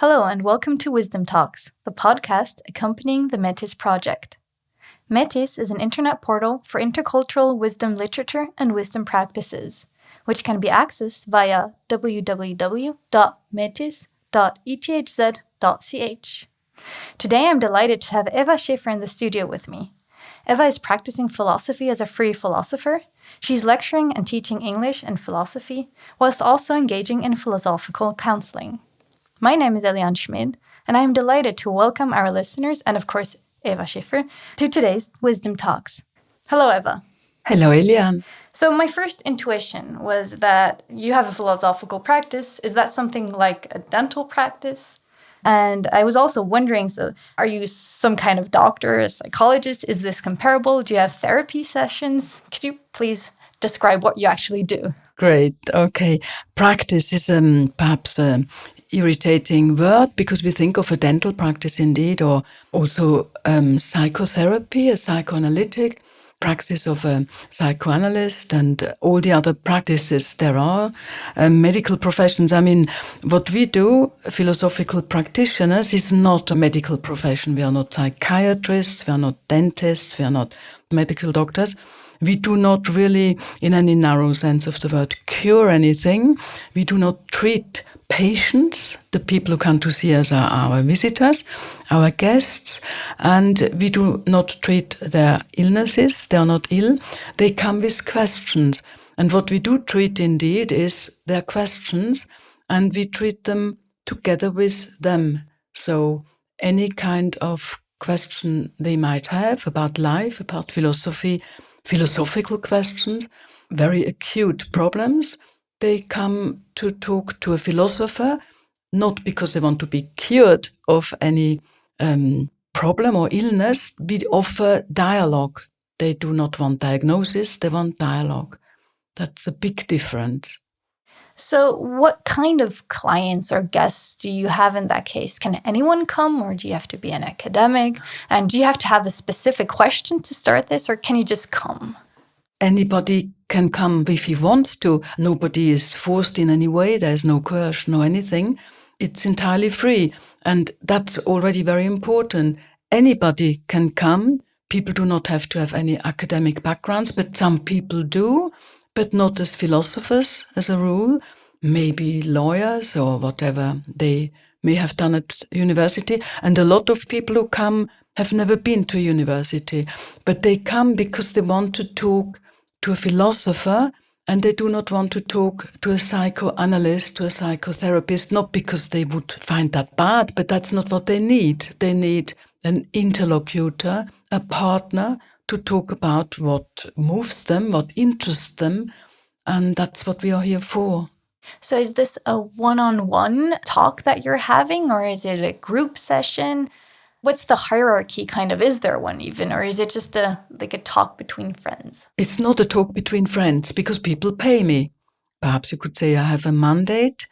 Hello and welcome to Wisdom Talks, the podcast accompanying the Metis project. Metis is an internet portal for intercultural wisdom literature and wisdom practices, which can be accessed via www.metis.ethz.ch. Today I'm delighted to have Eva Schiffer in the studio with me. Eva is practicing philosophy as a free philosopher. She's lecturing and teaching English and philosophy, whilst also engaging in philosophical counseling. My name is Eliane Schmid, and I am delighted to welcome our listeners and, of course, Eva Schiffer to today's Wisdom Talks. Hello, Eva. Hello, Eliane. So my first intuition was that you have a philosophical practice. Is that something like a dental practice? And I was also wondering, so are you some kind of doctor, a psychologist? Is this comparable? Do you have therapy sessions? Could you please describe what you actually do? Great. Okay. Practice is perhaps irritating word because we think of a dental practice indeed, or also psychotherapy, a psychoanalytic practice of a psychoanalyst, and all the other practices there are, medical professions. I mean, what we do, philosophical practitioners, is not a medical profession. We are not psychiatrists, we are not dentists, we are not medical doctors. We do not really, in any narrow sense of the word, cure anything. We do not treat patients. The people who come to see us are our visitors, our guests, and we do not treat their illnesses. They are not ill. They come with questions. And what we do treat indeed is their questions, and we treat them together with them. So any kind of question they might have about life, about philosophy, philosophical questions, very acute problems, they come to talk to a philosopher, not because they want to be cured of any problem or illness. We offer dialogue. They do not want diagnosis, they want dialogue. That's a big difference. So what kind of clients or guests do you have in that case? Can anyone come, or do you have to be an academic? And do you have to have a specific question to start this, or can you just come? Anybody can come if he wants to. Nobody is forced in any way. There's no coercion or anything. It's entirely free. And that's already very important. Anybody can come. People do not have to have any academic backgrounds, but some people do, but not as philosophers as a rule. Maybe lawyers or whatever they may have done at university. And a lot of people who come have never been to university, but they come because they want to talk to a philosopher, and they do not want to talk to a psychoanalyst, to a psychotherapist, not because they would find that bad, but that's not what they need. They need an interlocutor, a partner, to talk about what moves them, what interests them, and that's what we are here for. So is this a one-on-one talk that you're having, or is it a group session? What's the hierarchy kind of? Is there one even, or is it just a talk between friends? It's not a talk between friends because people pay me. Perhaps you could say I have a mandate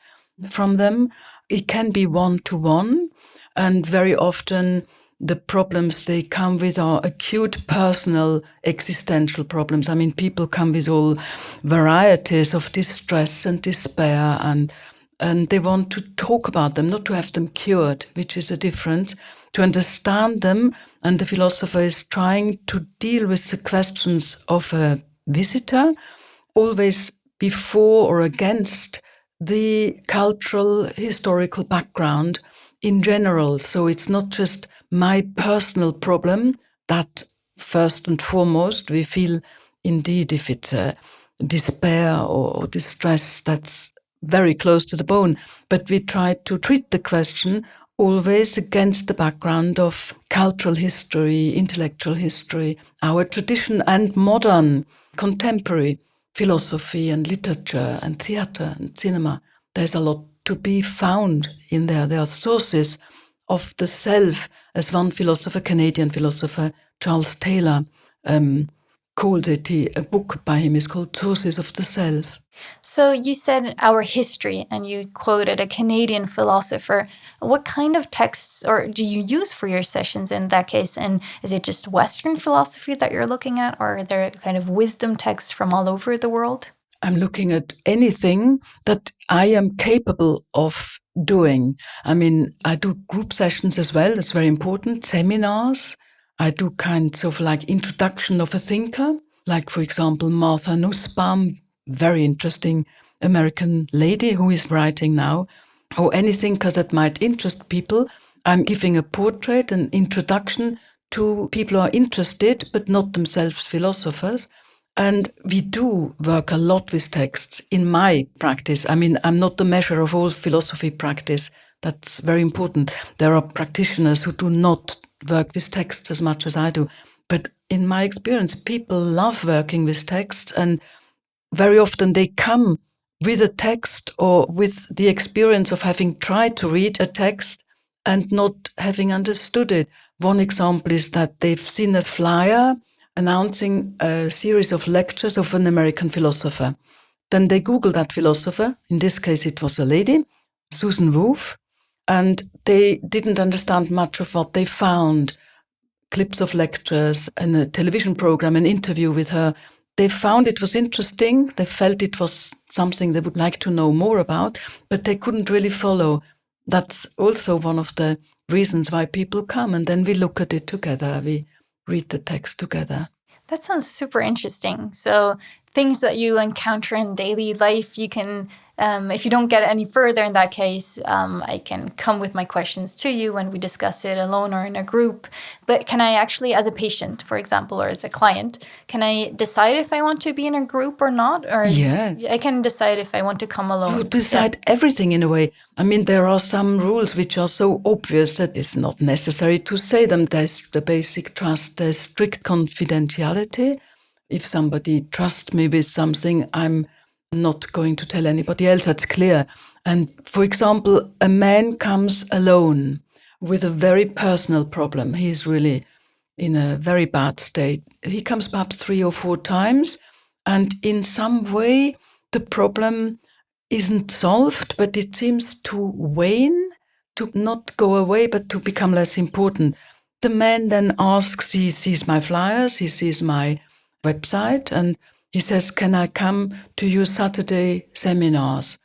from them. It can be one-to-one, and very often the problems they come with are acute personal existential problems. I mean, people come with all varieties of distress and despair, and they want to talk about them, not to have them cured, which is a difference, to understand them. And the philosopher is trying to deal with the questions of a visitor, always before or against the cultural, historical background in general. So it's not just my personal problem that first and foremost we feel indeed if it's a despair or distress, that's very close to the bone. But we try to treat the question always against the background of cultural history, intellectual history, our tradition and modern, contemporary philosophy and literature and theater and cinema. There's a lot to be found in there. There are sources of the self, as one philosopher, Canadian philosopher, Charles Taylor, calls it. A book by him is called Sources of the Self. So you said our history, and you quoted a Canadian philosopher. What kind of texts or do you use for your sessions in that case? And is it just Western philosophy that you're looking at, or are there kind of wisdom texts from all over the world? I'm looking at anything that I am capable of doing. I mean, I do group sessions as well. That's very important. Seminars. I do kinds of like introduction of a thinker, like, for example, Martha Nussbaum, very interesting American lady who is writing now, or any thinker that might interest people. I'm giving a portrait, an introduction to people who are interested, but not themselves philosophers. And we do work a lot with texts in my practice. I mean, I'm not the measure of all philosophy practice. That's very important. There are practitioners who do not work with texts as much as I do. But in my experience, people love working with texts, and very often they come with a text or with the experience of having tried to read a text and not having understood it. One example is that they've seen a flyer announcing a series of lectures of an American philosopher. Then they Google that philosopher. In this case, it was a lady, Susan Wolf, and they didn't understand much of what they found. Clips of lectures and a television program, an interview with her. They found it was interesting. They felt it was something they would like to know more about, but they couldn't really follow. That's also one of the reasons why people come. And then we look at it together. We read the text together. That sounds super interesting. So things that you encounter in daily life, you can, if you don't get any further in that case, I can come with my questions to you when we discuss it alone or in a group. But can I actually, as a patient, for example, or as a client, can I decide if I want to be in a group or not? Or yeah, I can decide if I want to come alone. You decide everything in a way. I mean, there are some rules which are so obvious that it's not necessary to say them. There's the basic trust, there's strict confidentiality. If somebody trusts me with something, I'm not going to tell anybody else. That's clear. And for example, a man comes alone with a very personal problem. He's really in a very bad state. He comes perhaps 3 or 4 times, and in some way, the problem isn't solved, but it seems to wane, to not go away, but to become less important. The man then asks, he sees my flyers, he sees my website, and he says, can I come to your Saturday seminars?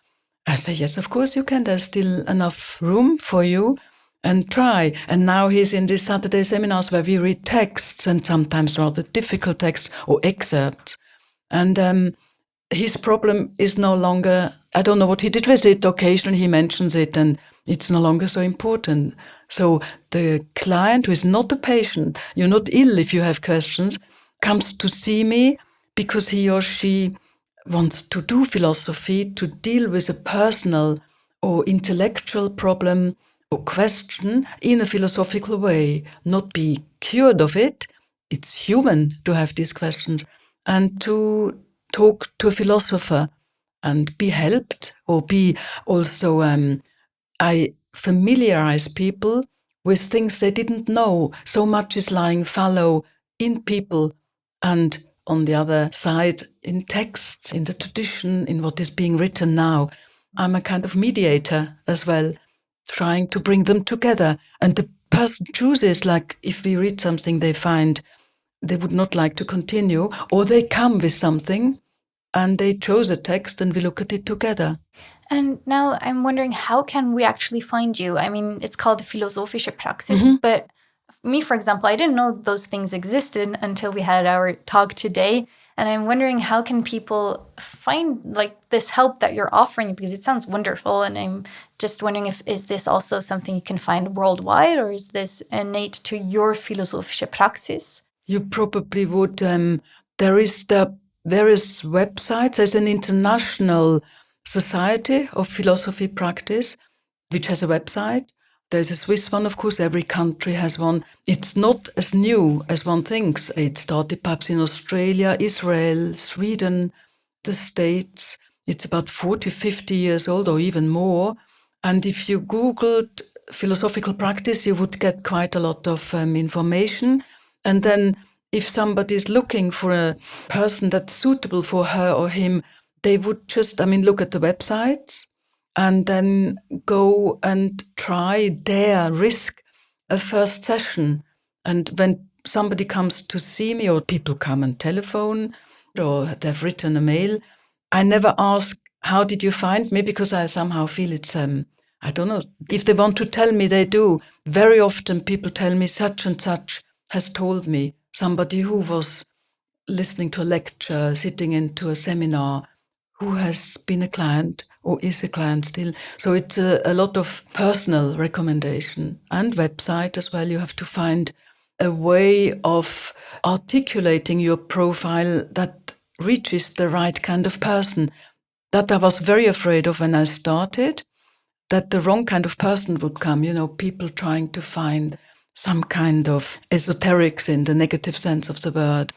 I say, yes, of course you can. There's still enough room for you, and try. And now he's in these Saturday seminars where we read texts, and sometimes rather difficult texts or excerpts. And his problem is no longer, I don't know what he did with it. Occasionally he mentions it, and it's no longer so important. So the client, who is not a patient, you're not ill if you have questions, comes to see me because he or she wants to do philosophy, to deal with a personal or intellectual problem or question in a philosophical way, not be cured of it. It's human to have these questions, and to talk to a philosopher and be helped, or be also, I familiarize people with things they didn't know. So much is lying fallow in people, and on the other side, in texts, in the tradition, in what is being written now. I'm a kind of mediator as well, trying to bring them together. And the person chooses, like if we read something they find they would not like to continue, or they come with something and they chose a text and we look at it together. And now I'm wondering, how can we actually find you? I mean, it's called the philosophische Praxis, but me, for example, I didn't know those things existed until we had our talk today. And I'm wondering, how can people find like this help that you're offering? Because it sounds wonderful. And I'm just wondering, is this also something you can find worldwide, or is this innate to your philosophische Praxis? You probably would. There is the various websites. There's an international society of philosophy practice, which has a website. There's a Swiss one, of course. Every country has one. It's not as new as one thinks. It started perhaps in Australia, Israel, Sweden, the States. It's about 40, 50 years old, or even more. And if you Googled philosophical practice, you would get quite a lot of information. And then if somebody is looking for a person that's suitable for her or him, they would just, look at the websites and then go and risk a first session. And when somebody comes to see me, or people come and telephone, or they've written a mail, I never ask, how did you find me? Because I somehow feel it's, I I don't know. If they want to tell me, they do. Very often people tell me such and such has told me, somebody who was listening to a lecture, sitting into a seminar, who has been a client or is a client still. So it's a lot of personal recommendation and website as well. You have to find a way of articulating your profile that reaches the right kind of person. That I was very afraid of when I started, that the wrong kind of person would come, people trying to find some kind of esoterics in the negative sense of the word,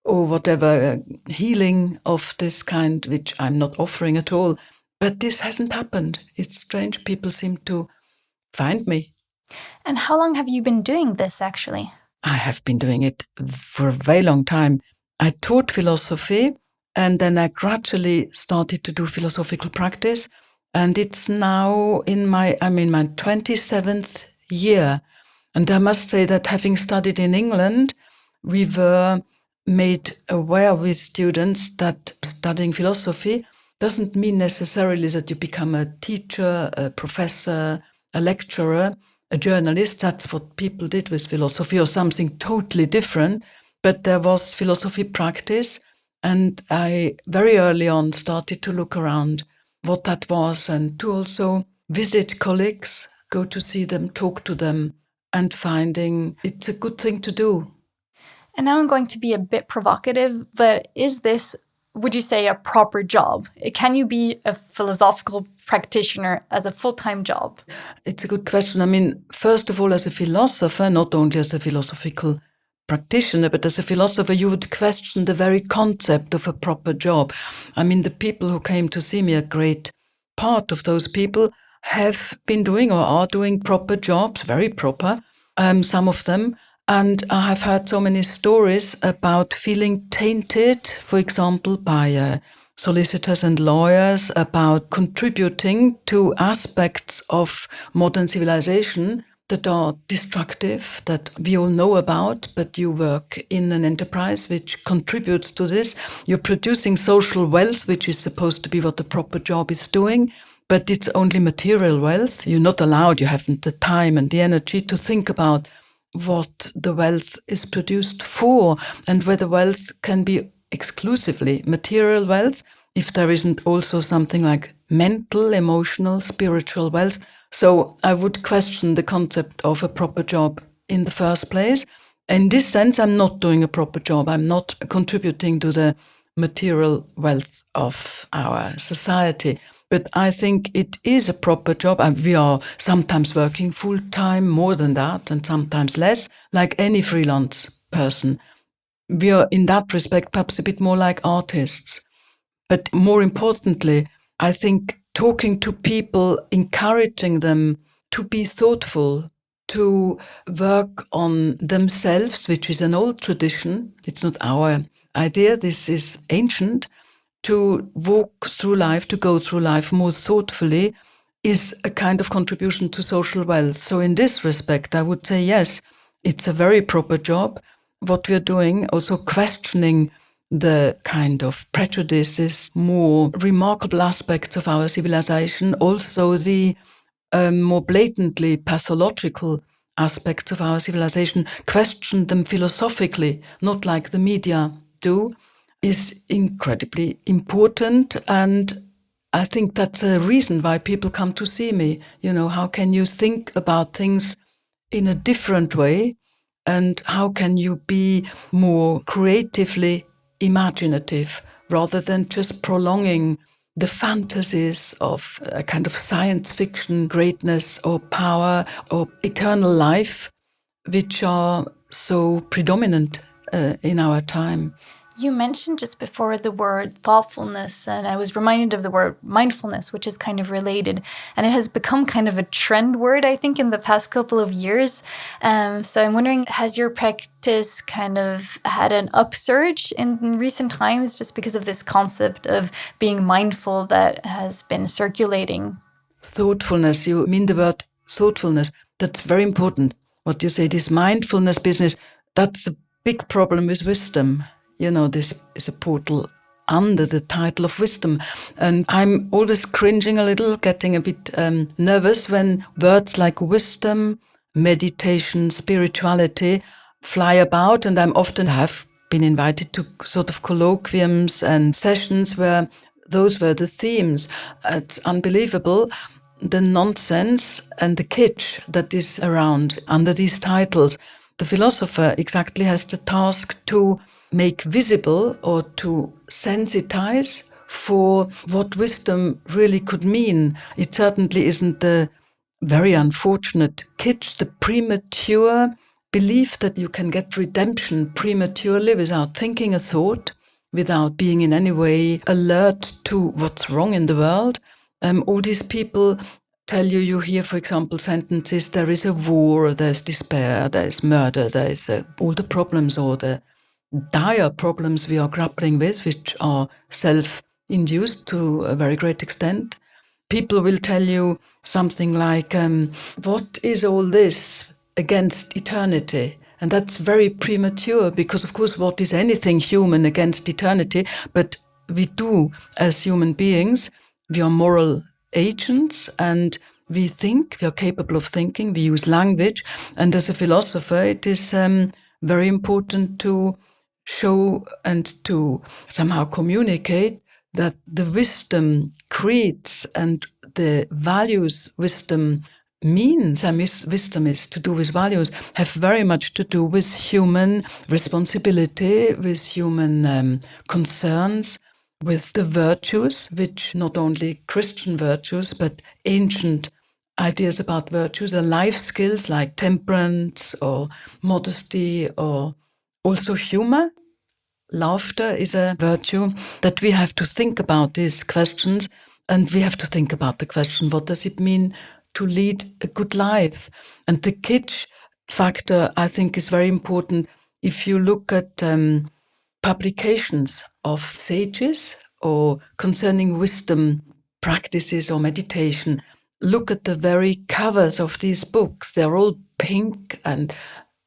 or whatever, healing of this kind, which I'm not offering at all. But this hasn't happened. It's strange. People seem to find me. And how long have you been doing this, actually? I have been doing it for a very long time. I taught philosophy, and then I gradually started to do philosophical practice. And it's now I'm in my 27th year. And I must say that having studied in England, we were made aware with students that studying philosophy doesn't mean necessarily that you become a teacher, a professor, a lecturer, a journalist. That's what people did with philosophy, or something totally different. But there was philosophy practice, and I very early on started to look around what that was, and to also visit colleagues, go to see them, talk to them, and finding it's a good thing to do. And now I'm going to be a bit provocative, but is this, would you say, a proper job? Can you be a philosophical practitioner as a full-time job? It's a good question. I mean, first of all, as a philosopher, not only as a philosophical practitioner, but as a philosopher, you would question the very concept of a proper job. I mean, the people who came to see me, a great part of those people have been doing or are doing proper jobs, very proper, some of them. And I have heard so many stories about feeling tainted, for example, by solicitors and lawyers, about contributing to aspects of modern civilization that are destructive, that we all know about, but you work in an enterprise which contributes to this. You're producing social wealth, which is supposed to be what the proper job is doing, but it's only material wealth. You're not allowed, you haven't the time and the energy to think about what the wealth is produced for, and whether wealth can be exclusively material wealth, if there isn't also something like mental, emotional, spiritual wealth. So I would question the concept of a proper job in the first place. In this sense, I'm not doing a proper job. I'm not contributing to the material wealth of our society. But I think it is a proper job. And we are sometimes working full-time, more than that, and sometimes less, like any freelance person. We are, in that respect, perhaps a bit more like artists. But more importantly, I think talking to people, encouraging them to be thoughtful, to work on themselves, which is an old tradition. It's not our idea. This is ancient. To walk through life, to go through life more thoughtfully, is a kind of contribution to social wealth. So in this respect, I would say, yes, it's a very proper job. What we're doing, also questioning the kind of prejudices, more remarkable aspects of our civilization, also the more blatantly pathological aspects of our civilization, question them philosophically, not like the media do, is incredibly important. And I think that's a reason why people come to see me. How can you think about things in a different way? And how can you be more creatively imaginative rather than just prolonging the fantasies of a kind of science fiction greatness or power or eternal life, which are so predominant in our time? You mentioned just before the word thoughtfulness, and I was reminded of the word mindfulness, which is kind of related. And it has become kind of a trend word, I think, in the past couple of years. So I'm wondering, has your practice kind of had an upsurge in recent times just because of this concept of being mindful that has been circulating? Thoughtfulness, you mean the word thoughtfulness. That's very important. What you say, this mindfulness business, that's a big problem with wisdom. This is a portal under the title of wisdom. And I'm always cringing a little, getting a bit nervous when words like wisdom, meditation, spirituality fly about. And I'm often have been invited to sort of colloquiums and sessions where those were the themes. It's unbelievable, the nonsense and the kitsch that is around under these titles. The philosopher exactly has the task to make visible or to sensitize for what wisdom really could mean. It certainly isn't the very unfortunate kitsch, the premature belief that you can get redemption prematurely without thinking a thought, without being in any way alert to what's wrong in the world. All these people tell you, you hear, for example, sentences, there is a war, there's despair, there's murder, there's all the problems or the dire problems we are grappling with, which are self-induced to a very great extent. People will tell you something like, what is all this against eternity? And that's very premature because, of course, what is anything human against eternity? But we do, as human beings, we are moral agents and we think, we are capable of thinking, we use language. And as a philosopher, it is very important to show and to somehow communicate that the wisdom creeds and the values wisdom means, and wisdom is to do with values, have very much to do with human responsibility, with human concerns, with the virtues, which not only Christian virtues, but ancient ideas about virtues and life skills like temperance or modesty or also humor. Laughter is a virtue that we have to think about these questions, and we have to think about the question, what does it mean to lead a good life? And the kitsch factor, I think, is very important. If you look at publications of sages or concerning wisdom practices or meditation, look at the very covers of these books. They're all pink and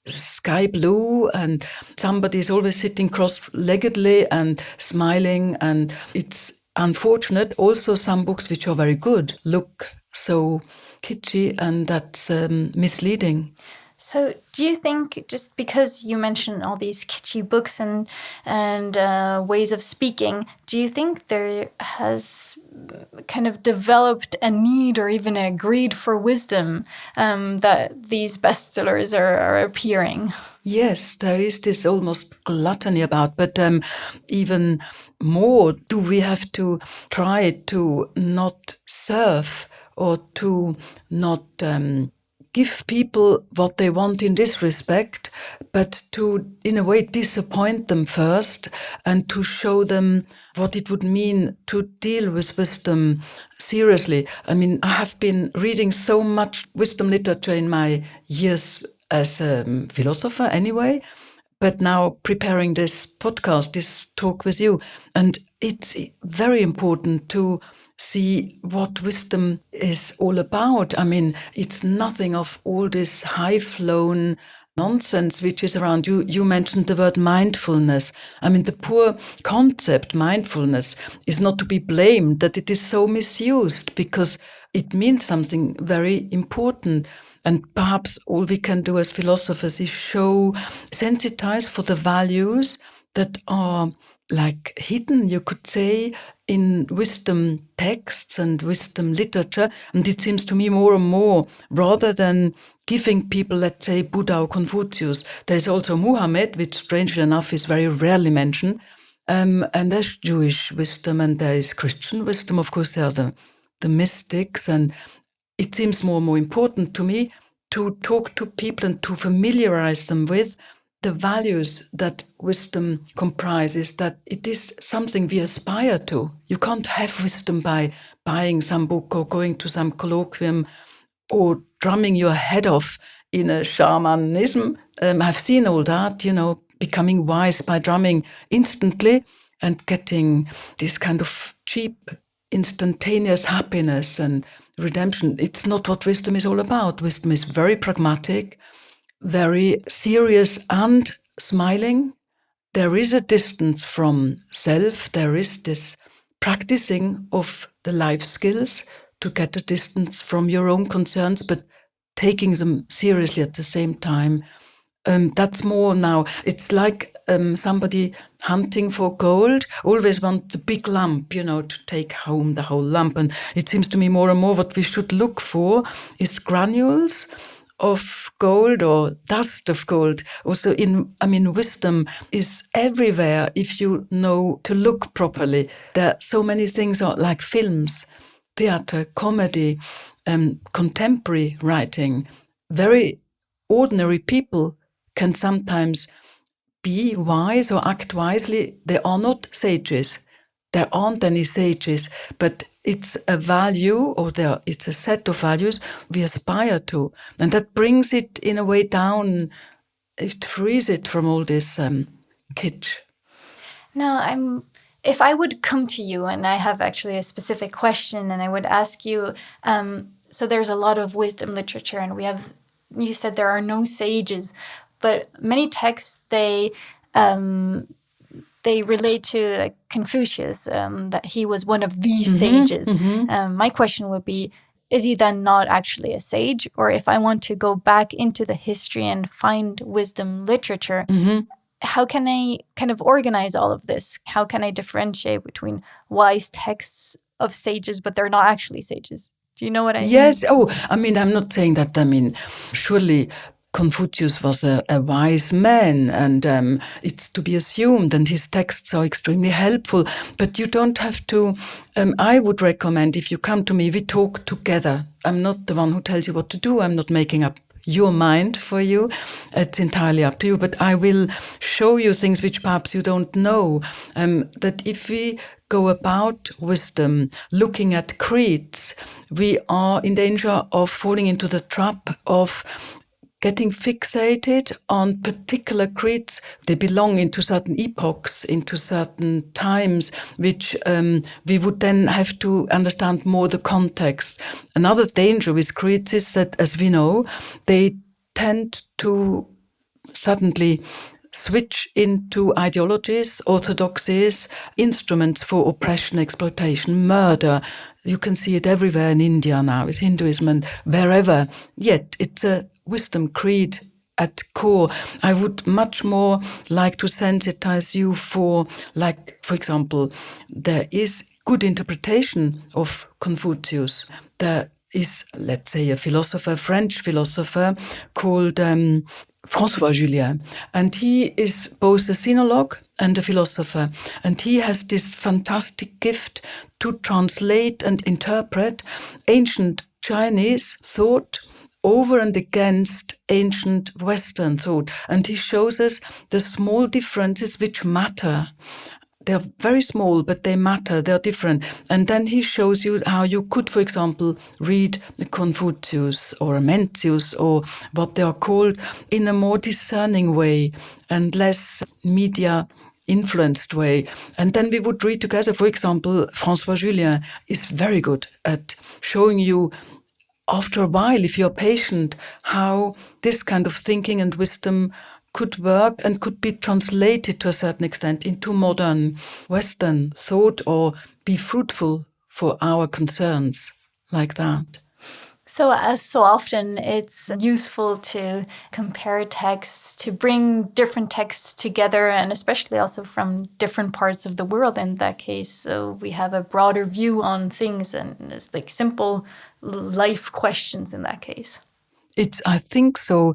sky blue, and somebody is always sitting cross-leggedly and smiling, and it's unfortunate. Also, some books which are very good look so kitschy, and that's misleading. So, do you think, just because you mentioned all these kitschy books and ways of speaking, do you think there has kind of developed a need or even a greed for wisdom that these bestsellers are appearing? Yes, there is this almost gluttony about, but even more, do we have to try to not serve or to not give people what they want in this respect, but to, in a way, disappoint them first and to show them what it would mean to deal with wisdom seriously. I mean, I have been reading so much wisdom literature in my years as a philosopher anyway, but now preparing this podcast, this talk with you, and it's very important to see what wisdom is all about. I mean, it's nothing of all this high-flown nonsense which is around you. You mentioned the word mindfulness. I mean, the poor concept mindfulness is not to be blamed that it is so misused, because it means something very important. And perhaps all we can do as philosophers is sensitize for the values that are like hidden, you could say, in wisdom texts and wisdom literature. And it seems to me more and more, rather than giving people, let's say, Buddha or Confucius, there's also Muhammad, which strangely enough is very rarely mentioned. And there's Jewish wisdom and there is Christian wisdom. Of course, there are the mystics. And it seems more and more important to me to talk to people and to familiarize them with the values that wisdom comprises, that it is something we aspire to. You can't have wisdom by buying some book or going to some colloquium or drumming your head off in a shamanism. I've seen all that, becoming wise by drumming instantly and getting this kind of cheap, instantaneous happiness and redemption. It's not what wisdom is all about. Wisdom is very pragmatic, very serious and smiling, there is a distance from self. There is this practicing of the life skills to get a distance from your own concerns, but taking them seriously at the same time. That's more now. It's like somebody hunting for gold, always want the big lump, to take home the whole lump. And it seems to me more and more what we should look for is granules of gold or dust of gold. Also wisdom is everywhere if you know to look properly. There are so many things like films, theater, comedy, contemporary writing. Very ordinary people can sometimes be wise or act wisely. They are not sages. There aren't any sages, but it's a value, or it's a set of values we aspire to. And that brings it in a way down. It frees it from all this kitsch. Now, if I would come to you and I have actually a specific question and I would ask you, so there's a lot of wisdom literature and you said there are no sages, but many texts, they relate to Confucius, that he was one of the sages. My question would be, is he then not actually a sage? Or if I want to go back into the history and find wisdom literature, how can I kind of organize all of this? How can I differentiate between wise texts of sages, but they're not actually sages? Do you know what I mean? Yes. I'm not saying that. Surely Confucius was a wise man, and it's to be assumed, and his texts are extremely helpful. But you don't have to. I would recommend, if you come to me, we talk together. I'm not the one who tells you what to do. I'm not making up your mind for you. It's entirely up to you. But I will show you things which perhaps you don't know. That if we go about wisdom looking at creeds, we are in danger of falling into the trap of getting fixated on particular creeds. They belong into certain epochs, into certain times, which we would then have to understand more the context. Another danger with creeds is that, as we know, they tend to suddenly switch into ideologies, orthodoxies, instruments for oppression, exploitation, murder. You can see it everywhere in India now with Hinduism and wherever. Yet it's a wisdom creed at core. I would much more like to sensitize you for example, there is good interpretation of Confucius. There is, let's say, a French philosopher called François Julien, and he is both a sinologue and a philosopher, and he has this fantastic gift to translate and interpret ancient Chinese thought over and against ancient Western thought, and he shows us the small differences which matter. They're very small, but they matter. They're different. And then he shows you how you could, for example, read Confucius or Metis or what they are called in a more discerning way and less media influenced way. And then we would read together, for example, François Julien is very good at showing you, after a while, if you're patient, how this kind of thinking and wisdom could work and could be translated to a certain extent into modern Western thought or be fruitful for our concerns like that. So as so often, it's useful to compare texts, to bring different texts together, and especially also from different parts of the world in that case. So we have a broader view on things, and it's like simple life questions in that case. I think so.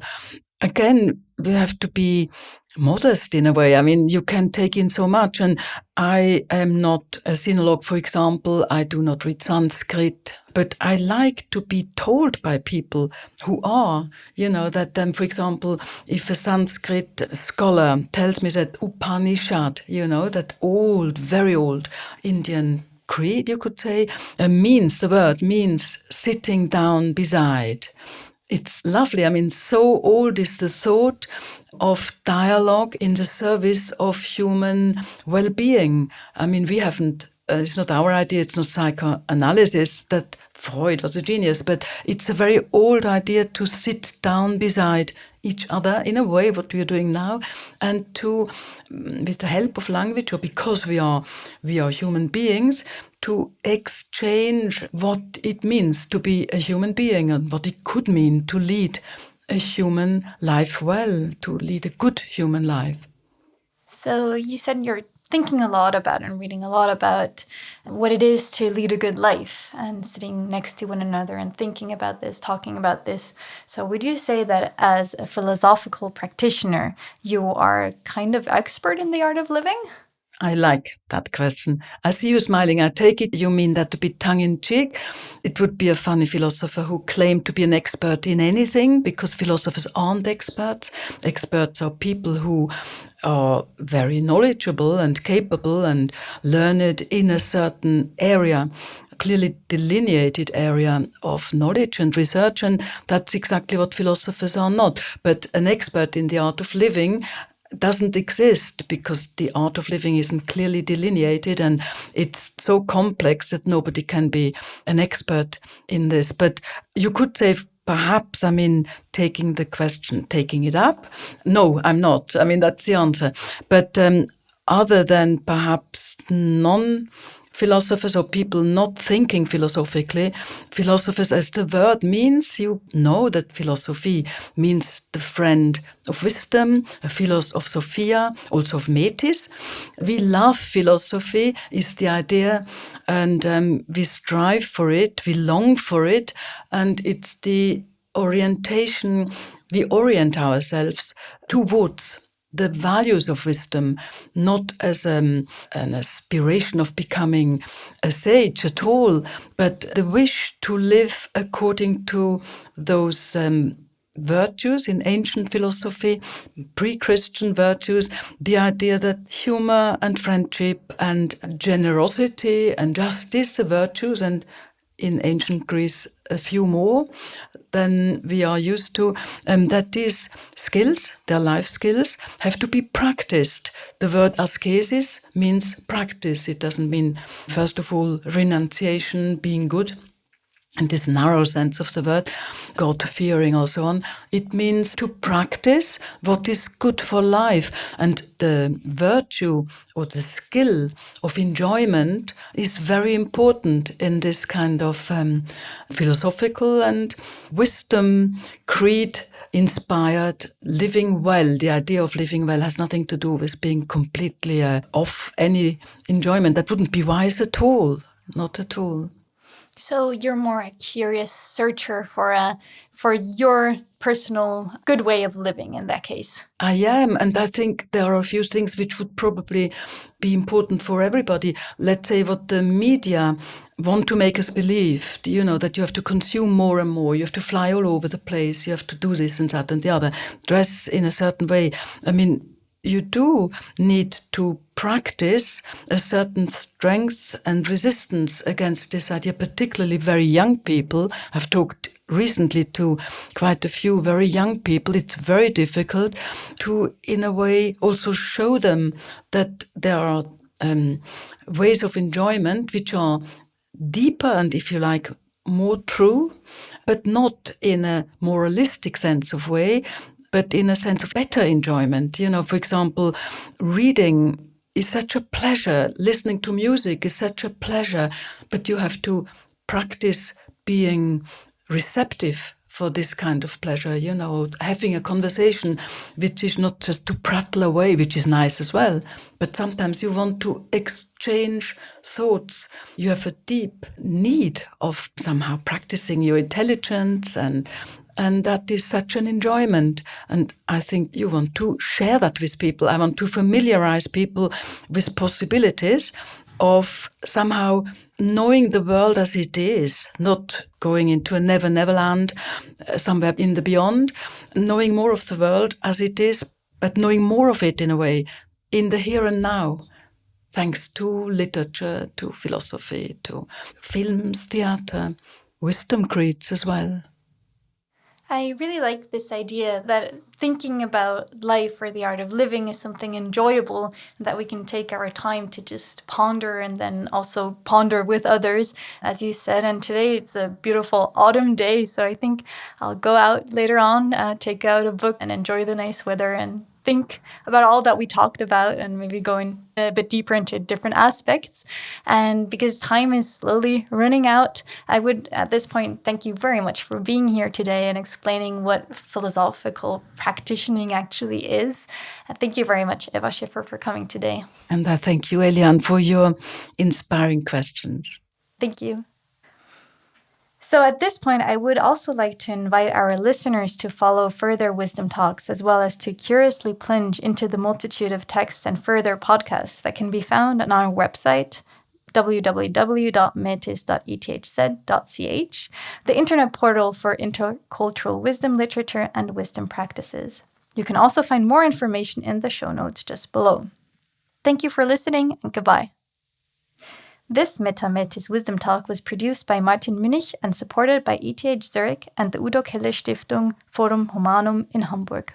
Again, we have to be modest in a way. I mean, you can take in so much. And I am not a sinologue, for example. I do not read Sanskrit. But I like to be told by people who are, that, for example, if a Sanskrit scholar tells me that Upanishad, that old, very old Indian creed, you could say, the word means sitting down beside. It's lovely. I mean, so old is the thought of dialogue in the service of human well-being. I mean, we haven't, it's not our idea, it's not psychoanalysis, that Freud was a genius, but it's a very old idea to sit down beside each other in a way what we are doing now, and to, with the help of language, or because we are human beings, to exchange what it means to be a human being and what it could mean to lead a human life well, to lead a good human life. So you said you're thinking a lot about and reading a lot about what it is to lead a good life, and sitting next to one another and thinking about this, talking about this. So would you say that as a philosophical practitioner, you are kind of expert in the art of living? I like that question. I see you smiling. I take it you mean that a bit tongue-in-cheek. It would be a funny philosopher who claimed to be an expert in anything, because philosophers aren't experts. Experts are people who are very knowledgeable and capable and learned in a certain area, clearly delineated area of knowledge and research, and that's exactly what philosophers are not. But an expert in the art of living doesn't exist, because the art of living isn't clearly delineated, and it's so complex that nobody can be an expert in this. But you could say, perhaps, taking the question, taking it up. No, I'm not. That's the answer. But other than perhaps non-philosophers or people not thinking philosophically, philosophers, as the word means, you know that philosophy means the friend of wisdom, a philos of Sophia, also of Metis. We love philosophy, is the idea, and we strive for it, we long for it, and it's the orientation, we orient ourselves towards the values of wisdom, not as an aspiration of becoming a sage at all, but the wish to live according to those virtues in ancient philosophy, pre-Christian virtues, the idea that humor and friendship and generosity and justice are virtues, and in ancient Greece a few more than we are used to, that these skills, their life skills, have to be practiced. The word ascesis means practice. It doesn't mean, first of all, renunciation, being good, in this narrow sense of the word, God-fearing or so on. It means to practice what is good for life. And the virtue or the skill of enjoyment is very important in this kind of philosophical and wisdom creed inspired living well. The idea of living well has nothing to do with being completely off any enjoyment. That wouldn't be wise at all, not at all. So you're more a curious searcher for your personal good way of living in that case. I am, and I think there are a few things which would probably be important for everybody. Let's say what the media want to make us believe, that you have to consume more and more, you have to fly all over the place, you have to do this and that and the other, dress in a certain way. You do need to practice a certain strength and resistance against this idea, particularly very young people. I've talked recently to quite a few very young people. It's very difficult to, in a way, also show them that there are ways of enjoyment which are deeper and, if you like, more true, but not in a moralistic sense of way, but in a sense of better enjoyment. For example, reading is such a pleasure. Listening to music is such a pleasure, but you have to practice being receptive for this kind of pleasure, having a conversation which is not just to prattle away, which is nice as well, but sometimes you want to exchange thoughts. You have a deep need of somehow practicing your intelligence, and that is such an enjoyment. And I think you want to share that with people. I want to familiarize people with possibilities of somehow knowing the world as it is, not going into a never land somewhere in the beyond, knowing more of the world as it is, but knowing more of it in a way in the here and now, thanks to literature, to philosophy, to films, theatre, wisdom creeds as well. I really like this idea that thinking about life or the art of living is something enjoyable, and that we can take our time to just ponder and then also ponder with others, as you said. And today it's a beautiful autumn day, so I think I'll go out later on, take out a book and enjoy the nice weather and think about all that we talked about and maybe going a bit deeper into different aspects. And because time is slowly running out, I would at this point thank you very much for being here today and explaining what philosophical practicing actually is. And thank you very much, Eva Schiffer, for coming today. And I thank you, Eliane, for your inspiring questions. Thank you. So at this point, I would also like to invite our listeners to follow further wisdom talks, as well as to curiously plunge into the multitude of texts and further podcasts that can be found on our website, www.metis.ethz.ch, the internet portal for intercultural wisdom literature and wisdom practices. You can also find more information in the show notes just below. Thank you for listening, and goodbye. This Metis Wisdom Talk was produced by Martin Münnich and supported by ETH Zurich and the Udo Keller Stiftung Forum Humanum in Hamburg.